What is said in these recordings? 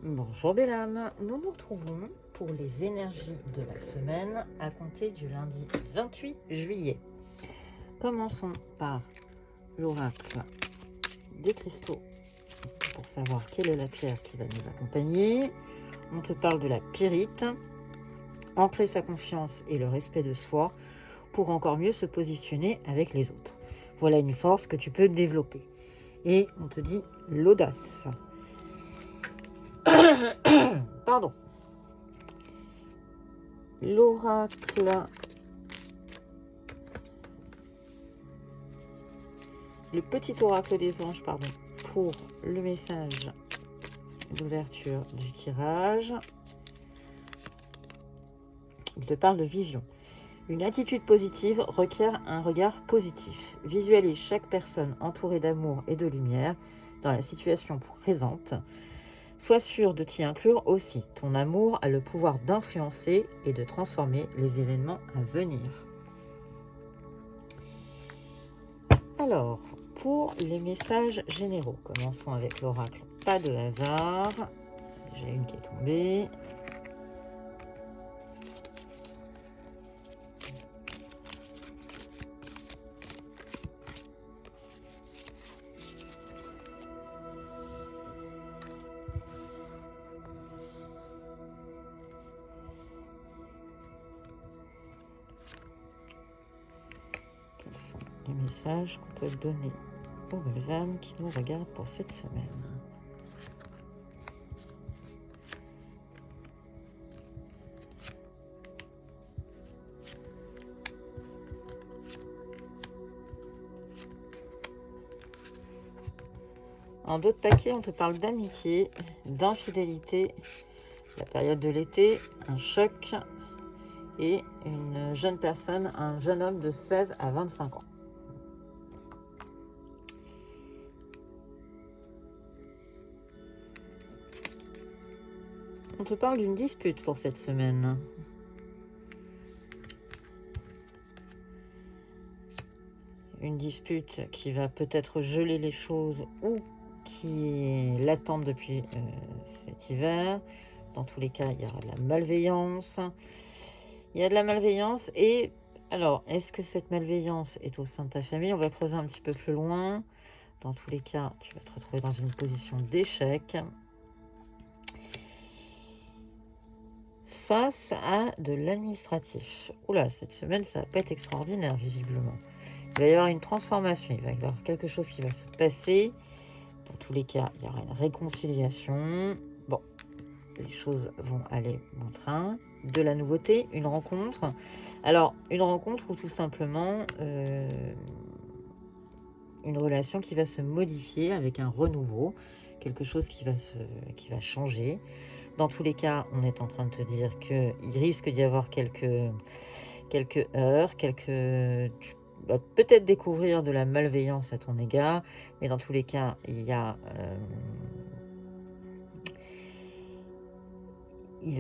Bonjour Bélam, nous nous retrouvons pour les énergies de la semaine à compter du lundi 28 juillet. Commençons par l'oracle des cristaux pour savoir quelle est la pierre qui va nous accompagner. On te parle de la pyrite, ancrer sa confiance et le respect de soi pour encore mieux se positionner avec les autres. Voilà une force que tu peux développer. Et on te dit l'audace. Pardon. L'oracle le petit oracle des anges, pardon, pour le message d'ouverture du tirage. Il te parle de vision. Une attitude positive requiert un regard positif. Visualise chaque personne entourée d'amour et de lumière dans la situation présente. Sois sûr de t'y inclure aussi. Ton amour a le pouvoir d'influencer et de transformer les événements à venir. Alors, pour les messages généraux, commençons avec l'oracle. Pas de hasard. J'ai une qui est tombée. Quels sont les messages qu'on peut donner aux belles âmes qui nous regardent pour cette semaine? En d'autres paquets, on te parle d'amitié, d'infidélité, la période de l'été, un choc et une jeune personne, un jeune homme de 16 à 25 ans. On te parle d'une dispute pour cette semaine. Une dispute qui va peut-être geler les choses ou qui l'attendent depuis cet hiver. Dans tous les cas, il y aura de la malveillance. Il y a de la malveillance et alors, est-ce que cette malveillance est au sein de ta famille? On va creuser un petit peu plus loin. Dans tous les cas, tu vas te retrouver dans une position d'échec face à de l'administratif. Oula, cette semaine, ça va pas être extraordinaire, visiblement. Il va y avoir une transformation, il va y avoir quelque chose qui va se passer. Dans tous les cas, il y aura une réconciliation. Bon, les choses vont aller bon train. De la nouveauté, une rencontre. Alors, une rencontre ou tout simplement une relation qui va se modifier avec un renouveau, quelque chose qui va changer. Dans tous les cas, on est en train de te dire qu'il risque d'y avoir quelques heures, tu vas peut-être découvrir de la malveillance à ton égard, mais dans tous les cas, il va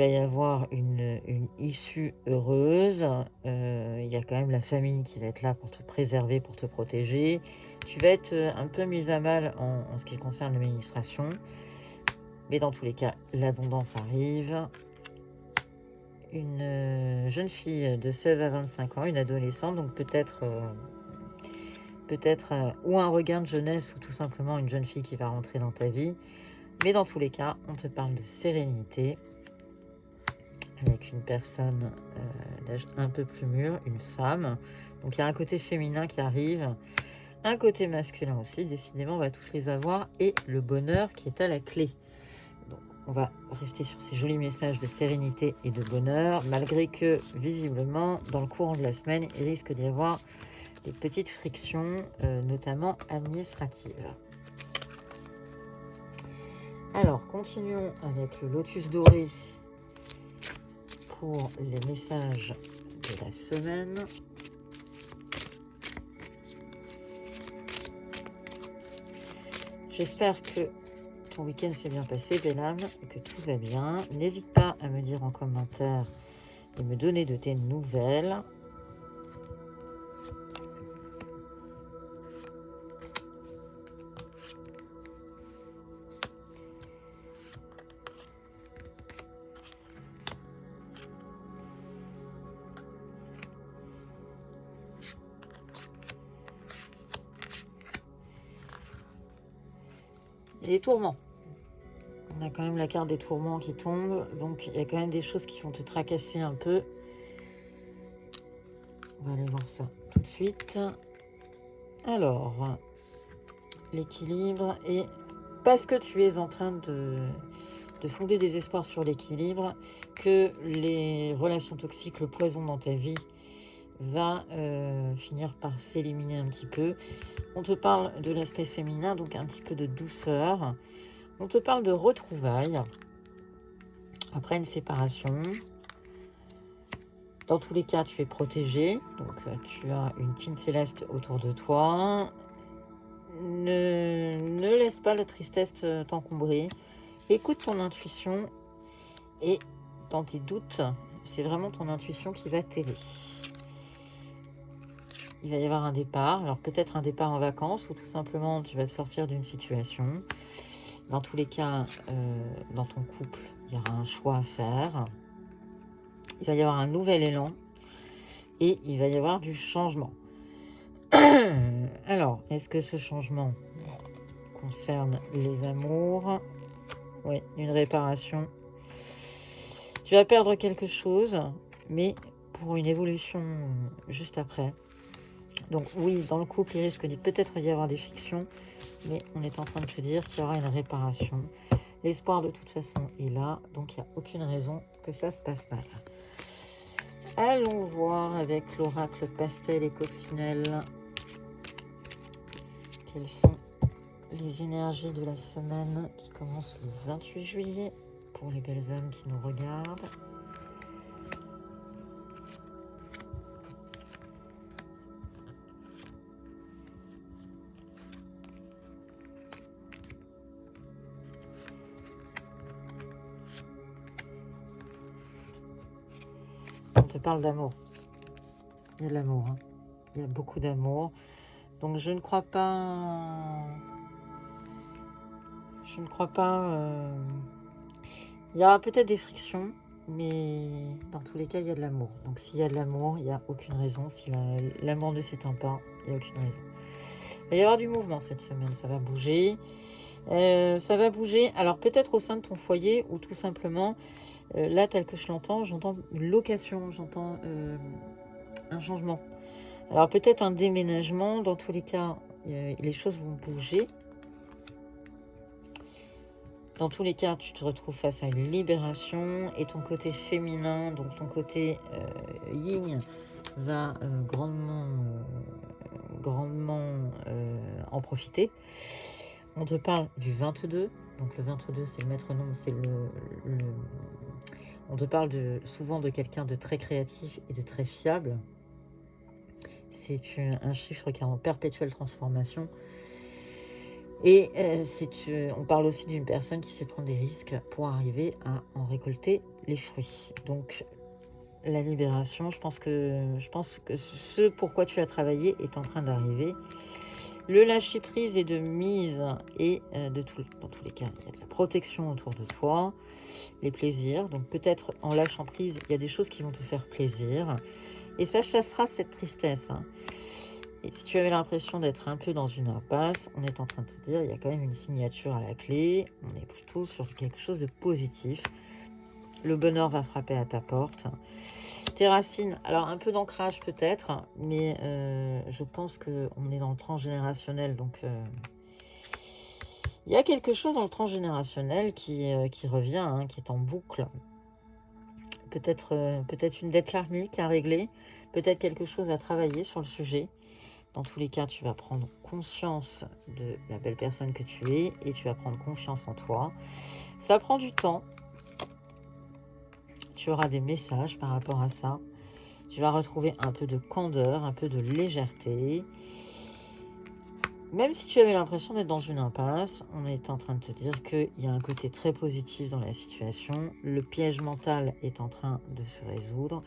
y avoir une issue heureuse. Il y a quand même la famille qui va être là pour te préserver, pour te protéger. Tu vas être un peu mise à mal en ce qui concerne l'administration. Mais dans tous les cas, l'abondance arrive. Une jeune fille de 16 à 25 ans, une adolescente, donc peut-être ou un regain de jeunesse ou tout simplement une jeune fille qui va rentrer dans ta vie. Mais dans tous les cas, on te parle de sérénité avec une personne d'âge un peu plus mûr, une femme. Donc il y a un côté féminin qui arrive, un côté masculin aussi. Décidément, on va tous les avoir et le bonheur qui est à la clé. Donc on va rester sur ces jolis messages de sérénité et de bonheur, malgré que visiblement, dans le courant de la semaine, il risque d'y avoir des petites frictions, notamment administratives. Alors, continuons avec le lotus doré pour les messages de la semaine. J'espère que ton week-end s'est bien passé, belle âme, et que tout va bien. N'hésite pas à me dire en commentaire et me donner de tes nouvelles. Et les tourments. On a quand même la carte des tourments qui tombe. Donc, il y a quand même des choses qui vont te tracasser un peu. On va aller voir ça tout de suite. Alors, l'équilibre. Et parce que tu es en train de fonder des espoirs sur l'équilibre, que les relations toxiques, le poison dans ta vie, va finir par s'éliminer un petit peu. On te parle de l'aspect féminin, donc un petit peu de douceur. On te parle de retrouvailles après une séparation. Dans tous les cas, tu es protégé, donc tu as une team céleste autour de toi. Ne laisse pas la tristesse t'encombrer. Écoute ton intuition et dans tes doutes, c'est vraiment ton intuition qui va t'aider. Il va y avoir un départ, alors peut-être un départ en vacances ou tout simplement tu vas te sortir d'une situation. Dans tous les cas, dans ton couple, il y aura un choix à faire. Il va y avoir un nouvel élan et il va y avoir du changement. Alors, est-ce que ce changement concerne les amours? Oui, une réparation. Tu vas perdre quelque chose, mais pour une évolution juste après. Donc oui, dans le couple, il risque peut-être d'y avoir des frictions, mais on est en train de te dire qu'il y aura une réparation. L'espoir de toute façon est là, donc il n'y a aucune raison que ça se passe mal. Allons voir avec l'oracle pastel et coccinelle quelles sont les énergies de la semaine qui commence le 28 juillet pour les belles âmes qui nous regardent. On te parle d'amour. Il y a de l'amour. Hein. Il y a beaucoup d'amour. Donc je ne crois pas... Il y aura peut-être des frictions, mais dans tous les cas, il y a de l'amour. Donc s'il y a de l'amour, il n'y a aucune raison. Si l'amour ne s'éteint pas, il n'y a aucune raison. Il va y avoir du mouvement cette semaine, ça va bouger. Ça va bouger, alors peut-être au sein de ton foyer ou tout simplement, là tel que je l'entends, j'entends une location, j'entends un changement. Alors peut-être un déménagement, dans tous les cas, les choses vont bouger. Dans tous les cas, tu te retrouves face à une libération et ton côté féminin, donc ton côté yin, va grandement en profiter. On te parle du 22, donc le 22 c'est le maître nom, c'est on te parle souvent de quelqu'un de très créatif et de très fiable. C'est un chiffre qui est en perpétuelle transformation. Et on parle aussi d'une personne qui sait prendre des risques pour arriver à en récolter les fruits. Donc la libération, je pense que ce pourquoi tu as travaillé est en train d'arriver. Le lâcher prise et de mise et dans tous les cas, il y a de la protection autour de toi, les plaisirs. Donc peut-être en lâchant prise, il y a des choses qui vont te faire plaisir. Et ça chassera cette tristesse. Hein. Et si tu avais l'impression d'être un peu dans une impasse, on est en train de te dire, il y a quand même une signature à la clé. On est plutôt sur quelque chose de positif. Le bonheur va frapper à ta porte. Tes racines, alors un peu d'ancrage peut-être, mais je pense qu'on est dans le transgénérationnel, donc il y a quelque chose dans le transgénérationnel qui revient, hein, qui est en boucle. Peut-être une dette karmique à régler, peut-être quelque chose à travailler sur le sujet. Dans tous les cas, tu vas prendre conscience de la belle personne que tu es et tu vas prendre confiance en toi. Ça prend du temps. Tu auras des messages par rapport à ça. Tu vas retrouver un peu de candeur, un peu de légèreté. Même si tu avais l'impression d'être dans une impasse, on est en train de te dire qu'il y a un côté très positif dans la situation. Le piège mental est en train de se résoudre.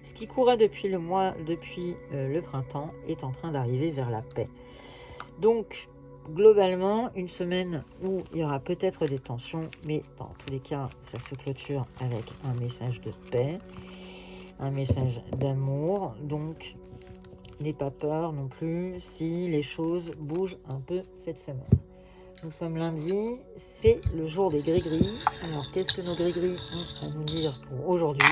Ce qui courait depuis le printemps est en train d'arriver vers la paix. Donc, globalement, une semaine où il y aura peut-être des tensions, mais dans tous les cas, ça se clôture avec un message de paix, un message d'amour. Donc, n'aie pas peur non plus si les choses bougent un peu cette semaine. Nous sommes lundi, c'est le jour des gris-gris. Alors, qu'est-ce que nos gris-gris ont à nous dire pour aujourd'hui?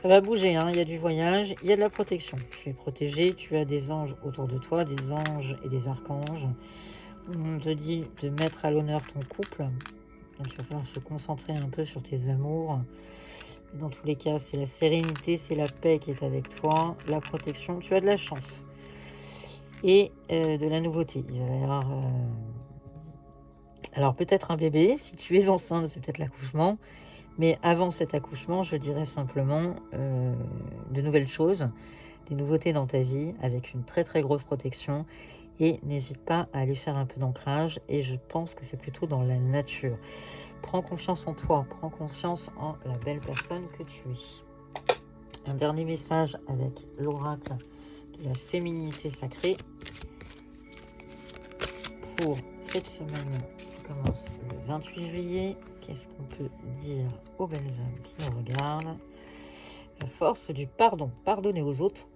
Ça va bouger, hein. Il y a du voyage, il y a de la protection. Tu es protégé, tu as des anges autour de toi, des anges et des archanges. On te dit de mettre à l'honneur ton couple. Donc, il va falloir se concentrer un peu sur tes amours. Dans tous les cas, c'est la sérénité, c'est la paix qui est avec toi, la protection. Tu as de la chance et de la nouveauté. Il va y avoir alors peut-être un bébé. Si tu es enceinte, c'est peut-être l'accouchement. Mais avant cet accouchement, je dirais simplement de nouvelles choses, des nouveautés dans ta vie avec une très très grosse protection. Et n'hésite pas à aller faire un peu d'ancrage. Et je pense que c'est plutôt dans la nature. Prends confiance en toi, prends confiance en la belle personne que tu es. Un dernier message avec l'oracle de la féminité sacrée pour cette semaine qui commence le 28 juillet. Qu'est-ce qu'on peut dire aux belles âmes qui nous regardent? La force du pardon. Pardonnez aux autres,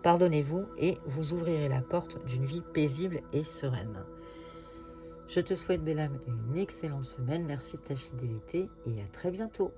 pardonnez-vous et vous ouvrirez la porte d'une vie paisible et sereine. Je te souhaite, belle âme, une excellente semaine. Merci de ta fidélité et à très bientôt.